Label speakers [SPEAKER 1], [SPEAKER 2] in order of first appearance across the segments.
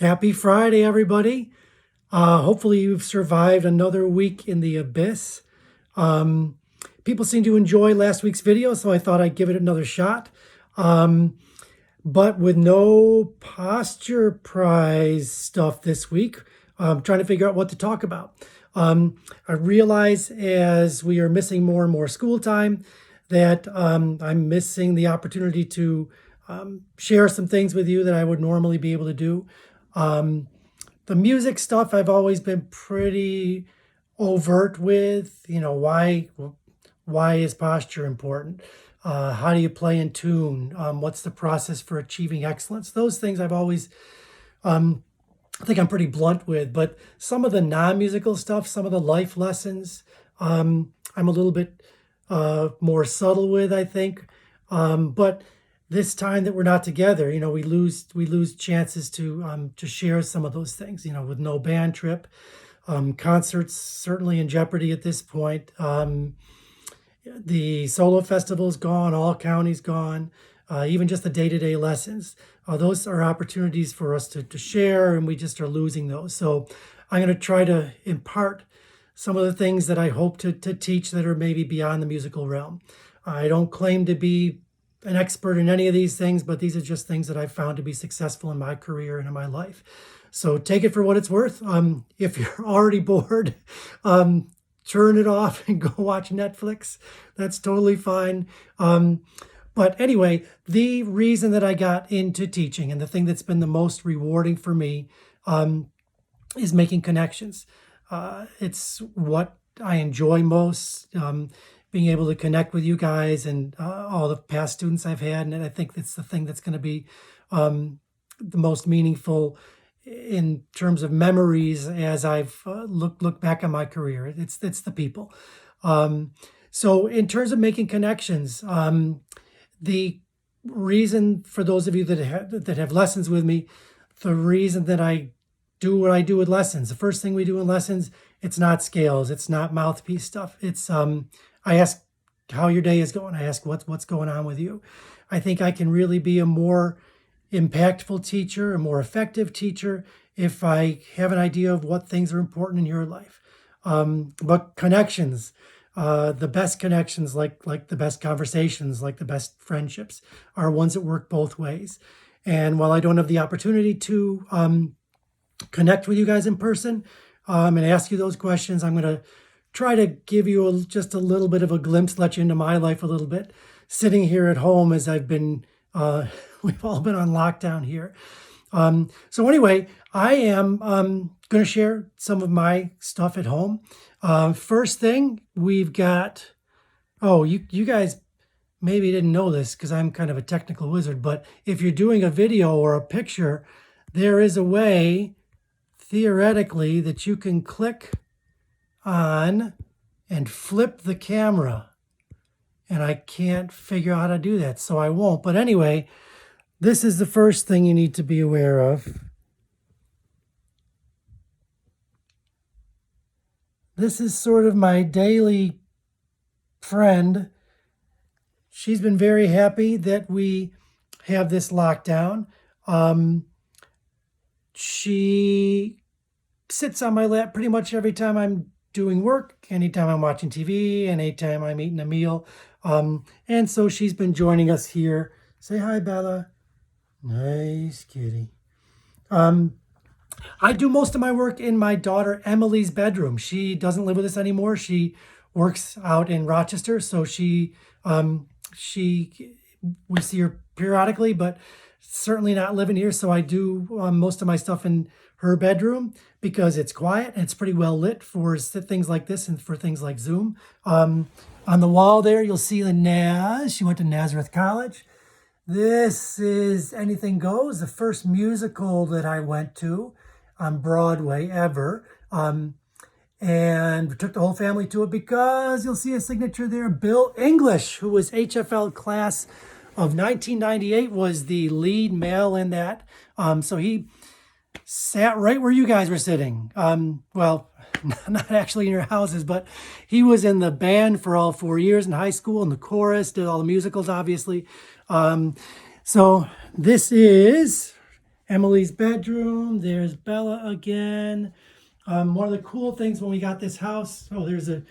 [SPEAKER 1] Happy Friday, everybody. Hopefully, you've survived another week in the abyss. Um, People seem to enjoy last week's video, so I thought I'd give it another shot. Um, but with no posture prize stuff this week, I'm trying to figure out what to talk about. I realize as we are missing more and more school time that I'm missing the opportunity to share some things with you that I would normally be able to do. Um, the music stuff I've always been pretty overt with. Why is posture important? How do you play in tune? What's the process for achieving excellence? Those things I've always I think I'm pretty blunt with. But some of the non-musical stuff, some of the life lessons, I'm a little bit more subtle with, I think. But this time that we're not together, we lose chances to share some of those things. With no band trip, concerts certainly in jeopardy at this point. The solo festival's gone, all counties gone, even just the day-to-day lessons. Those are opportunities for us to share, and we just are losing those. So I'm going to try to impart some of the things that I hope to teach that are maybe beyond the musical realm. I don't claim to be an expert in any of these things, but these are just things that I've found to be successful in my career and in my life. So take it for what it's worth. If you're already bored, turn it off and go watch Netflix. That's totally fine. But anyway, the reason that I got into teaching and the thing that's been the most rewarding for me is making connections. It's what I enjoy most, being able to connect with you guys and all the past students I've had. And I think that's the thing that's going to be the most meaningful in terms of memories as I've look back on my career. It's the people. So in terms of making connections, the reason for those of you that have lessons with me, the reason that I do what I do with lessons, the first thing we do in lessons, it's not scales, it's not mouthpiece stuff. It's I ask how your day is going. I ask what's going on with you. I think I can really be a more impactful teacher, a more effective teacher, if I have an idea of what things are important in your life. But connections, the best connections, like the best conversations, like the best friendships, are ones that work both ways. And while I don't have the opportunity to connect with you guys in person and ask you those questions, I'm going to try to give you just a little bit of a glimpse, let you into my life a little bit, sitting here at home as I've been, we've all been on lockdown here. So anyway, I am going to share some of my stuff at home. First thing, we've got, you guys maybe didn't know this because I'm kind of a technical wizard, but if you're doing a video or a picture, there is a way, theoretically, that you can click on and flip the camera. And I can't figure out how to do that, so I won't. But anyway, this is the first thing you need to be aware of. This is sort of my daily friend. She's been very happy that we have this lockdown. She sits on my lap pretty much every time I'm doing work, anytime I'm watching TV, anytime I'm eating a meal. And so she's been joining us here. Say hi, Bella. Nice kitty. I do most of my work in my daughter Emily's bedroom. She doesn't live with us anymore. She works out in Rochester, so we see her periodically, but certainly not living here. So I do most of my stuff in her bedroom because it's quiet and it's pretty well lit for things like this and for things like Zoom. On the wall there, you'll see the Naz. She went to Nazareth College. This is Anything Goes, the first musical that I went to on Broadway ever. And we took the whole family to it because you'll see a signature there. Bill English, who was HFL class of 1998, was the lead male in that. So he sat right where you guys were sitting. Well, not actually in your houses, but he was in the band for all 4 years in high school, in the chorus, did all the musicals, obviously. So this is Emily's bedroom. There's Bella again. One of the cool things when we got this house, oh, there's a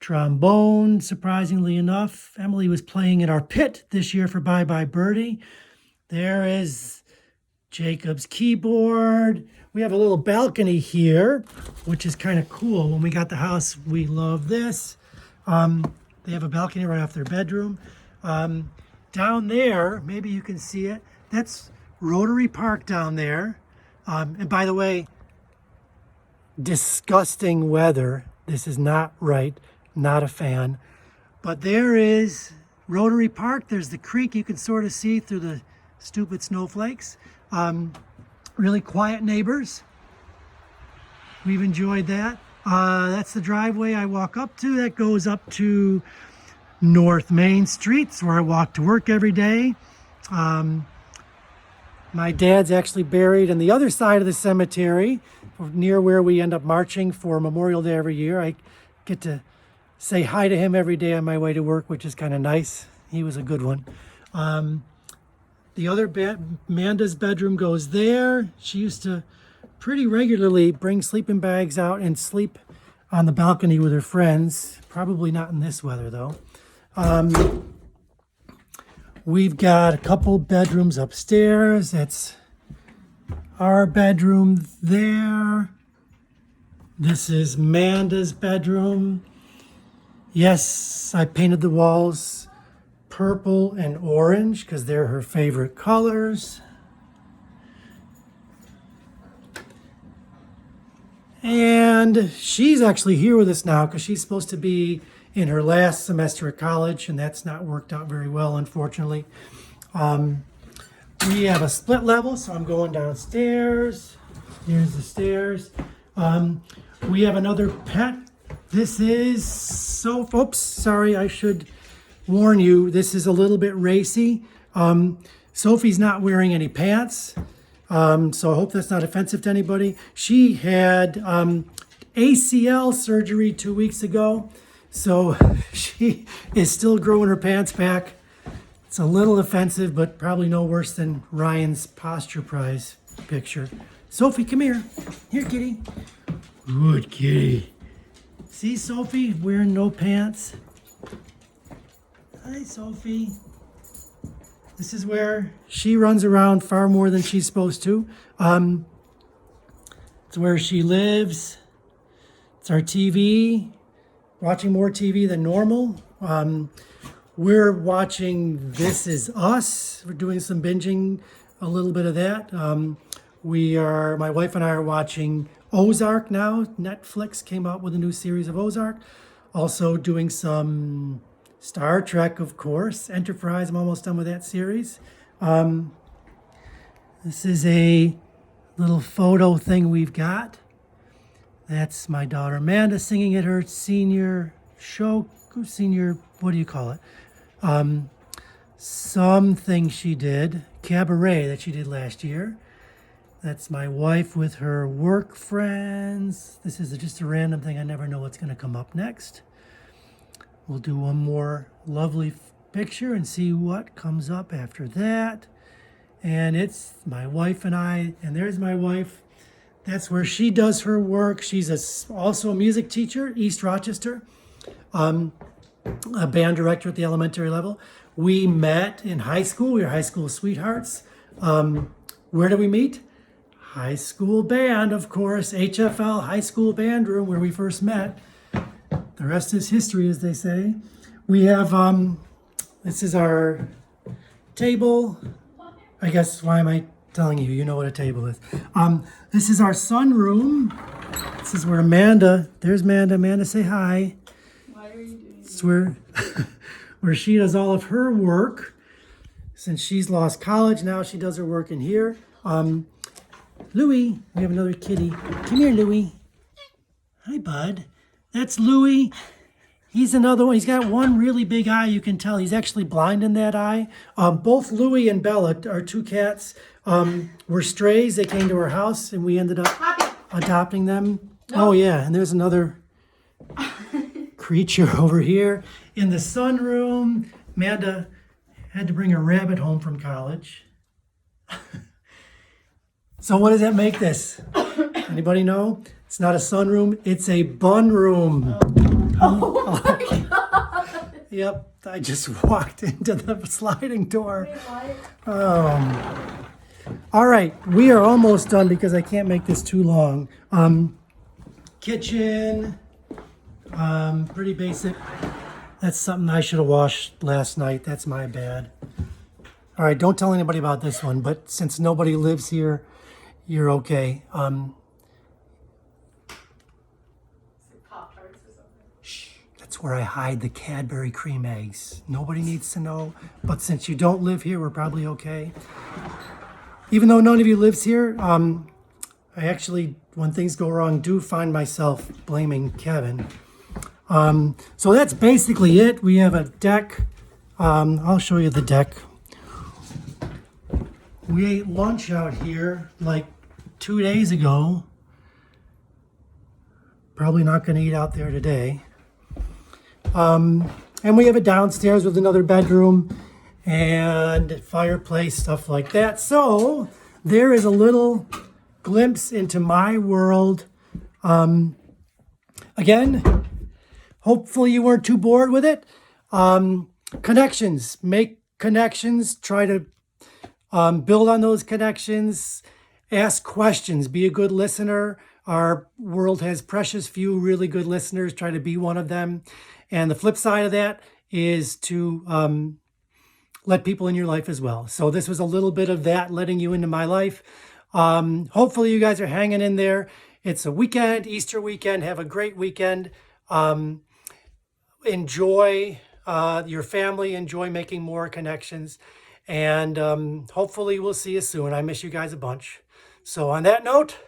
[SPEAKER 1] trombone, surprisingly enough. Emily was playing in our pit this year for Bye Bye Birdie. There is Jacob's keyboard. We have a little balcony here, which is kind of cool. When we got the house, we love this. They have a balcony right off their bedroom. Down there, maybe you can see it, that's Rotary Park down there. And by the way, disgusting weather. This is not right. Not a fan. But there is Rotary Park. There's the creek you can sort of see through the stupid snowflakes. Really quiet neighbors. We've enjoyed that. That's the driveway I walk up to. That goes up to North Main Street. It's where I walk to work every day. My dad's actually buried on the other side of the cemetery, near where we end up marching for Memorial Day every year. I get to say hi to him every day on my way to work, which is kind of nice. He was a good one. The other Amanda's bedroom goes there. She used to pretty regularly bring sleeping bags out and sleep on the balcony with her friends. Probably not in this weather, though. We've got a couple bedrooms upstairs. That's our bedroom there. This is Amanda's bedroom. Yes, I painted the walls purple and orange because they're her favorite colors. And she's actually here with us now because she's supposed to be in her last semester at college, and that's not worked out very well, unfortunately. We have a split level, so I'm going downstairs. Here's the stairs. We have another pet. This is oops, sorry, I should warn you, this is a little bit racy. Sophie's not wearing any pants, so I hope that's not offensive to anybody. She had ACL surgery 2 weeks ago, so she is still growing her pants back. It's a little offensive, but probably no worse than Ryan's posture prize picture. Sophie, come here. Here, kitty. Good kitty. See Sophie wearing no pants? Hi, Sophie. This is where she runs around far more than she's supposed to. It's where she lives. It's our TV. Watching more TV than normal. We're watching This Is Us. We're doing some binging, a little bit of that. My wife and I are watching Ozark now. Netflix came out with a new series of Ozark. Also doing some Star Trek, of course. Enterprise, I'm almost done with that series. This is a little photo thing we've got. That's my daughter Amanda singing at her senior show, what do you call it? Something she did, cabaret that she did last year. That's my wife with her work friends. This is just a random thing. I never know what's going to come up next. We'll do one more lovely picture and see what comes up after that. And it's my wife and I, and there's my wife. That's where she does her work. She's also a music teacher, East Rochester, a band director at the elementary level. We met in high school. We were high school sweethearts. Where did we meet? High school band, of course, HFL High School Band Room, where we first met. The rest is history, as they say. We have, this is our table. I guess, why am I telling you? You know what a table is. This is our sunroom. This is where there's Amanda. Amanda, say hi.
[SPEAKER 2] Why are you doing
[SPEAKER 1] It's where she does all of her work. Since she's lost college, now she does her work in here. Louie, we have another kitty. Come here, Louie. Hi, bud. That's Louie. He's another one. He's got one really big eye. You can tell he's actually blind in that eye. Both Louie and Bella, our two cats, were strays. They came to our house, and we ended up adopting them. No. Oh, yeah, and there's another creature over here. In the sunroom, Amanda had to bring a rabbit home from college. So what does that make this? Anybody know? It's not a sunroom, it's a bun room.
[SPEAKER 2] Oh my god!
[SPEAKER 1] Yep, I just walked into the sliding door.
[SPEAKER 2] Wait, what?
[SPEAKER 1] All right, we are almost done because I can't make this too long. Kitchen, pretty basic. That's something I should have washed last night. That's my bad. All right, don't tell anybody about this one, but since nobody lives here, you're okay.
[SPEAKER 2] Pop-Tarts or something.
[SPEAKER 1] That's where I hide the Cadbury cream eggs. Nobody needs to know, but since you don't live here, we're probably okay. Even though none of you lives here, I actually, when things go wrong, do find myself blaming Kevin. So that's basically it. We have a deck. I'll show you the deck. We ate lunch out here like 2 days ago. Probably not going to eat out there today. And we have a downstairs with another bedroom and fireplace, stuff like that. So there is a little glimpse into my world. Again, hopefully you weren't too bored with it. Connections, make connections, try to build on those connections, ask questions, be a good listener. Our world has precious few really good listeners. Try to be one of them. And the flip side of that is to let people in your life as well. So this was a little bit of that, letting you into my life. Hopefully you guys are hanging in there. It's a weekend, Easter weekend. Have a great weekend. Enjoy your family. Enjoy making more connections. And hopefully we'll see you soon. I miss you guys a bunch. So on that note,